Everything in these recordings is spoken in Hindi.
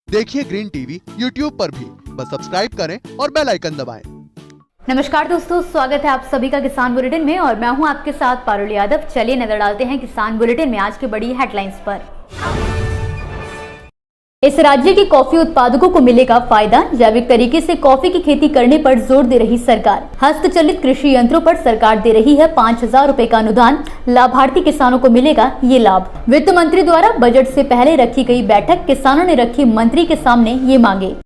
देखिए ग्रीन टीवी यूट्यूब पर भी, बस सब्सक्राइब करें और बेल आइकन दबाएं। नमस्कार दोस्तों, स्वागत है आप सभी का किसान बुलेटिन में और मैं हूं आपके साथ पारुल यादव। चलिए नजर डालते हैं किसान बुलेटिन में आज की बड़ी हेडलाइंस पर। इस राज्य के कॉफी उत्पादकों को मिलेगा फायदा, जैविक तरीके से कॉफी की खेती करने पर जोर दे रही सरकार। हस्तचलित कृषि यंत्रों पर सरकार दे रही है 5,000 रुपए का अनुदान, लाभार्थी किसानों को मिलेगा ये लाभ। वित्त मंत्री द्वारा बजट से पहले रखी गई बैठक, किसानों ने रखी मंत्री के सामने ये मांगे।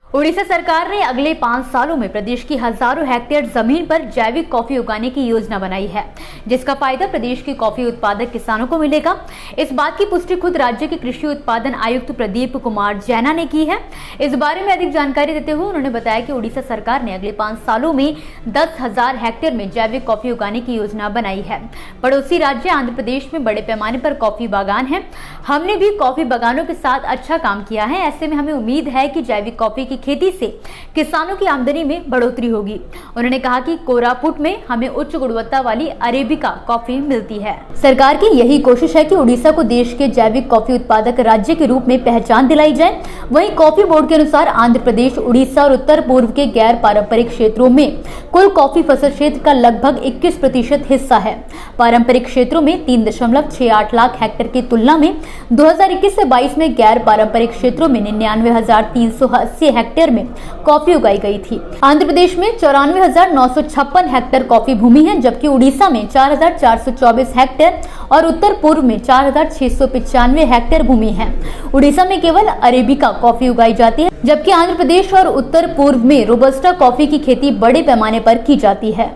उड़ीसा सरकार ने अगले 5 सालों में प्रदेश की हजारों हेक्टेयर जमीन पर जैविक कॉफी उगाने की योजना बनाई है, जिसका फायदा प्रदेश के कॉफी उत्पादक किसानों को मिलेगा। इस बात की पुष्टि खुद राज्य के कृषि उत्पादन आयुक्त प्रदीप कुमार जैना ने की है। इस बारे में अधिक जानकारी देते हुए उन्होंने बताया कि उड़ीसा सरकार ने अगले 5 सालों में 10,000 हेक्टेयर में जैविक कॉफी उगाने की योजना बनाई है। पड़ोसी राज्य आंध्र प्रदेश में बड़े पैमाने पर कॉफी बागान है। हमने भी कॉफी बागानों के साथ अच्छा काम किया है। ऐसे में हमें उम्मीद है कि जैविक कॉफी की खेती से किसानों की आमदनी में बढ़ोतरी होगी। उन्होंने कहा कि कोरापुट में हमें उच्च गुणवत्ता वाली अरेबिका कॉफी मिलती है। सरकार की यही कोशिश है कि उड़ीसा को देश के जैविक कॉफी उत्पादक राज्य के रूप में पहचान दिलाई जाए। वहीं कॉफी बोर्ड के अनुसार आंध्र प्रदेश, उड़ीसा और उत्तर पूर्व के गैर पारंपरिक क्षेत्रों में कुल कॉफी फसल क्षेत्र का लगभग 21% हिस्सा है। पारंपरिक क्षेत्रों में 3.68 लाख हेक्टेयर की तुलना में 2021 से 22 में गैर पारंपरिक क्षेत्रों में 99,380 हेक्टेयर में कॉफी उगाई गई थी। आंध्र प्रदेश में 94,956 हेक्टेयर कॉफी भूमि है, जबकि उड़ीसा में 4,424 हेक्टेयर और उत्तर पूर्व में 4,695 हेक्टेयर भूमि है। उड़ीसा में केवल अरेबिका कॉफी उगाई जाती है, जबकि आंध्र प्रदेश और उत्तर पूर्व में रोबस्टा कॉफी की खेती बड़े पैमाने पर की जाती है।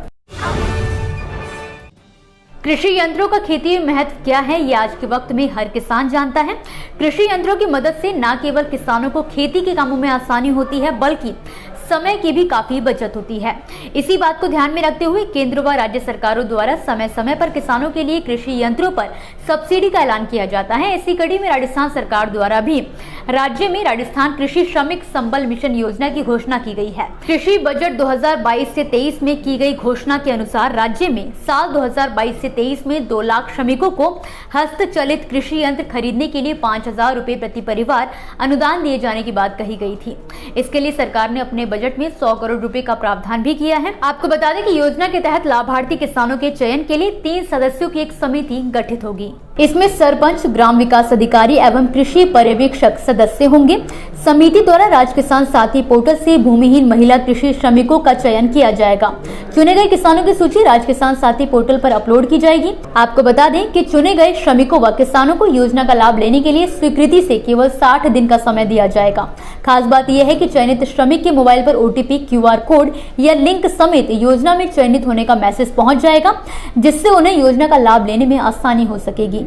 कृषि यंत्रों का खेती में महत्व क्या है, ये आज के वक्त में हर किसान जानता है। कृषि यंत्रों की मदद से न केवल किसानों को खेती के कामों में आसानी होती है, बल्कि समय की भी काफी बचत होती है। इसी बात को ध्यान में रखते हुए केंद्र व राज्य सरकारों द्वारा समय समय पर किसानों के लिए कृषि यंत्रों पर सब्सिडी का ऐलान किया जाता है। इसी कड़ी में राजस्थान सरकार द्वारा भी राज्य में राजस्थान कृषि श्रमिक संबल मिशन योजना की घोषणा की गई है। कृषि बजट 2022 से 23 में की गई घोषणा के अनुसार राज्य में साल 2022 से 23 में 2 लाख श्रमिकों को हस्तचलित कृषि यंत्र खरीदने के लिए 5,000 रुपए प्रति परिवार अनुदान दिए जाने की बात कही गई थी। इसके लिए सरकार ने अपने बजट में 100 करोड़ रुपए का प्रावधान भी किया है। आपको बता दें कि योजना के तहत लाभार्थी किसानों के चयन के लिए 3 सदस्यों की एक समिति गठित होगी। इसमें सरपंच, ग्राम विकास अधिकारी एवं कृषि पर्यवेक्षक सदस्य होंगे। समिति द्वारा राज्य किसान साथी पोर्टल से भूमिहीन महिला कृषि श्रमिकों का चयन किया जाएगा। चुने गए किसानों की सूची राज्य किसान साथी पोर्टल पर अपलोड की जाएगी। आपको बता दें कि चुने गए श्रमिकों व किसानों को योजना का लाभ लेने के लिए स्वीकृति से केवल 60 दिन का समय दिया जाएगा। खास बात यह है कि चयनित श्रमिक के मोबाइल पर OTP, QR कोड या लिंक समेत योजना में चयनित होने का मैसेज पहुंच जाएगा, जिससे उन्हें योजना का लाभ लेने में आसानी हो सकेगी।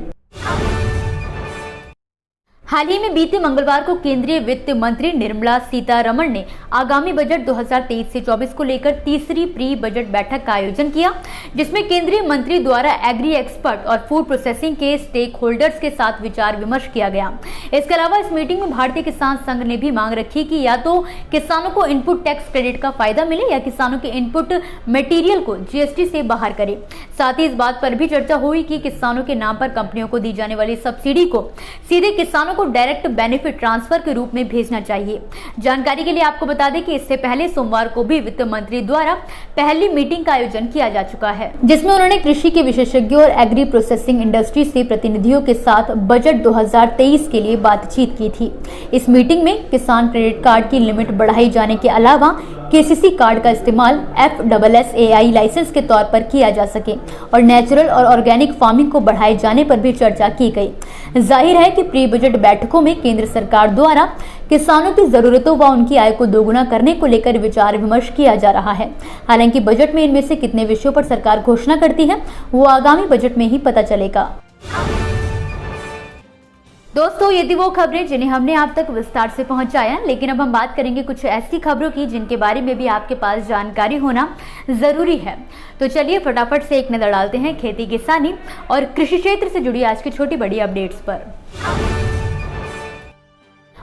हाल ही में बीते मंगलवार को केंद्रीय वित्त मंत्री निर्मला सीतारमण ने आगामी बजट 2023 से 24 को लेकर तीसरी प्री बजट बैठक का आयोजन किया, जिसमें केंद्रीय मंत्री द्वारा एग्री एक्सपर्ट और फूड प्रोसेसिंग के स्टेक होल्डर्स के साथ विचार विमर्श किया गया। इसके अलावा इस मीटिंग में भारतीय किसान संघ ने भी मांग रखी कि या तो किसानों को इनपुट टैक्स क्रेडिट का फायदा मिले या किसानों के इनपुट मटेरियल को GST से बाहर करे। साथ ही इस बात पर भी चर्चा हुई कि किसानों के नाम पर कंपनियों को दी जाने वाली सब्सिडी को सीधे किसानों को डायरेक्ट बेनिफिट ट्रांसफर के रूप में भेजना चाहिए। जानकारी के लिए आपको बता दें कि इससे पहले सोमवार को भी वित्त मंत्री द्वारा पहली मीटिंग का आयोजन किया जा चुका है, जिसमें उन्होंने कृषि के विशेषज्ञों और एग्री प्रोसेसिंग इंडस्ट्री से प्रतिनिधियों के साथ बजट 2023 के लिए बातचीत की थी। इस मीटिंग में किसान क्रेडिट कार्ड की लिमिट बढ़ाई जाने के अलावा KCC कार्ड का इस्तेमाल FSSAI लाइसेंस के तौर पर किया जा सके और नेचुरल और ऑर्गेनिक फार्मिंग को बढ़ाए जाने पर भी चर्चा की गई। जाहिर है कि प्री बजट बैठकों में केंद्र सरकार द्वारा किसानों की जरूरतों व उनकी आय को दोगुना करने को लेकर विचार विमर्श किया जा रहा है। हालांकि बजट में इनमें से कितने विषयों पर सरकार घोषणा करती है, वो आगामी बजट में ही पता चलेगा। दोस्तों, ये थी वो खबरें जिन्हें हमने आप तक विस्तार से पहुंचाया, लेकिन अब हम बात करेंगे कुछ ऐसी खबरों की जिनके बारे में भी आपके पास जानकारी होना जरूरी है। तो चलिए फटाफट से एक नजर डालते हैं खेती किसानी और कृषि क्षेत्र से जुड़ी आज की छोटी बड़ी अपडेट्स पर।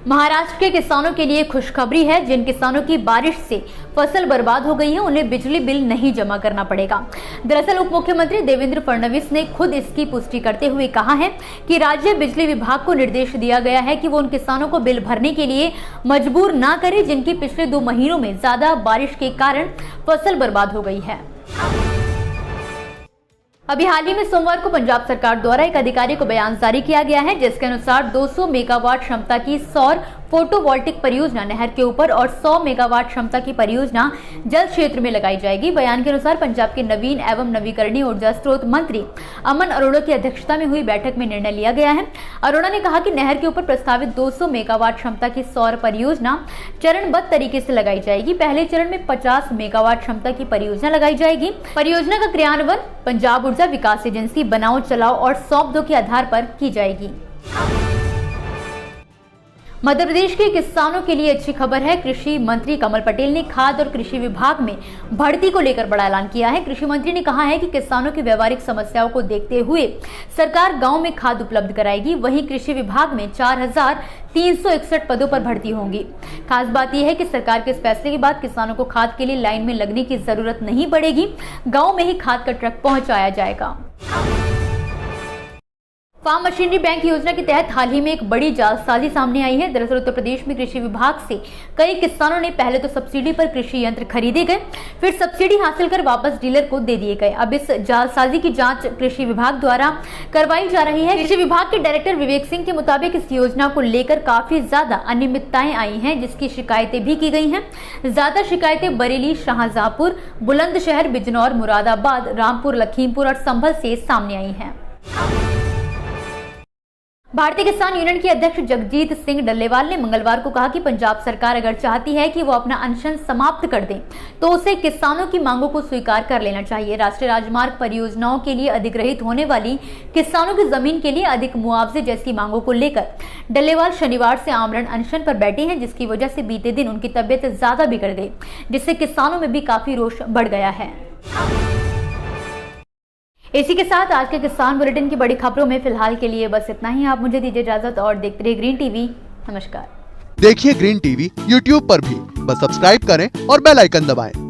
महाराष्ट्र के किसानों के लिए खुशखबरी है। जिन किसानों की बारिश से फसल बर्बाद हो गई है उन्हें बिजली बिल नहीं जमा करना पड़ेगा। दरअसल उप मुख्यमंत्री देवेंद्र फडणवीस ने खुद इसकी पुष्टि करते हुए कहा है कि राज्य बिजली विभाग को निर्देश दिया गया है कि वो उन किसानों को बिल भरने के लिए मजबूर ना करे जिनकी पिछले 2 महीनों में ज्यादा बारिश के कारण फसल बर्बाद हो गई है। अभी हाल ही में सोमवार को पंजाब सरकार द्वारा एक अधिकारी को बयान जारी किया गया है जिसके अनुसार 200 मेगावाट क्षमता की सौर फोटोवोल्टिक परियोजना नहर के ऊपर और 100 मेगावाट क्षमता की परियोजना जल क्षेत्र में लगाई जाएगी। बयान के अनुसार पंजाब के नवीन एवं नवीकरणीय ऊर्जा स्रोत मंत्री अमन अरोड़ा की अध्यक्षता में हुई बैठक में निर्णय लिया गया है। अरोड़ा ने कहा कि नहर के ऊपर प्रस्तावित 200 मेगावाट क्षमता की सौर परियोजना चरणबद्ध तरीके से लगाई जाएगी। पहले चरण में 50 मेगावाट क्षमता की परियोजना लगाई जाएगी। परियोजना का क्रियान्वयन पंजाब ऊर्जा विकास एजेंसी बनाओ चलाओ और सौंप दो के आधार पर की जाएगी। मध्य प्रदेश के किसानों के लिए अच्छी खबर है। कृषि मंत्री कमल पटेल ने खाद और कृषि विभाग में भर्ती को लेकर बड़ा ऐलान किया है। कृषि मंत्री ने कहा है कि किसानों की व्यवहारिक समस्याओं को देखते हुए सरकार गांव में खाद उपलब्ध कराएगी। वहीं कृषि विभाग में 4,361 पदों पर भर्ती होंगी। खास बात यह है कि सरकार के इस फैसले के बाद किसानों को खाद के लिए लाइन में लगने की जरूरत नहीं पड़ेगी। गाँव में ही खाद का ट्रक पहुँचाया जाएगा। फार्म मशीनरी बैंक योजना के तहत हाल ही में एक बड़ी जालसाजी सामने आई है। दरअसल उत्तर प्रदेश में कृषि विभाग से कई किसानों ने पहले तो सब्सिडी पर कृषि यंत्र खरीदे गए, फिर सब्सिडी हासिल कर वापस डीलर को दे दिए गए। अब इस जालसाजी की जांच कृषि विभाग द्वारा करवाई जा रही है। कृषि विभाग के डायरेक्टर विवेक सिंह के मुताबिक इस योजना को लेकर काफी ज्यादा अनियमितताएं आई हैं जिसकी शिकायतें भी की गई हैं। ज्यादा शिकायतें बरेली, शाहजहांपुर, बुलंदशहर, बिजनौर, मुरादाबाद, रामपुर, लखीमपुर और संभल से सामने आई हैं। भारतीय किसान यूनियन के अध्यक्ष जगजीत सिंह डल्लेवाल ने मंगलवार को कहा कि पंजाब सरकार अगर चाहती है कि वो अपना अनशन समाप्त कर दे तो उसे किसानों की मांगों को स्वीकार कर लेना चाहिए। राष्ट्रीय राजमार्ग परियोजनाओं के लिए अधिग्रहित होने वाली किसानों की जमीन के लिए अधिक मुआवजे जैसी मांगों को लेकर डल्लेवाल शनिवार से आमरण अनशन पर बैठे हैं, जिसकी वजह से बीते दिन उनकी तबियत ज्यादा बिगड़ गई, जिससे किसानों में भी काफी रोष बढ़ गया है। इसी के साथ आज के किसान बुलेटिन की बड़ी खबरों में फिलहाल के लिए बस इतना ही। आप मुझे दीजिए इजाजत और देखते रहिए ग्रीन टीवी। नमस्कार। देखिए ग्रीन टीवी यूट्यूब पर भी, बस सब्सक्राइब करें और बेल आइकन दबाएं।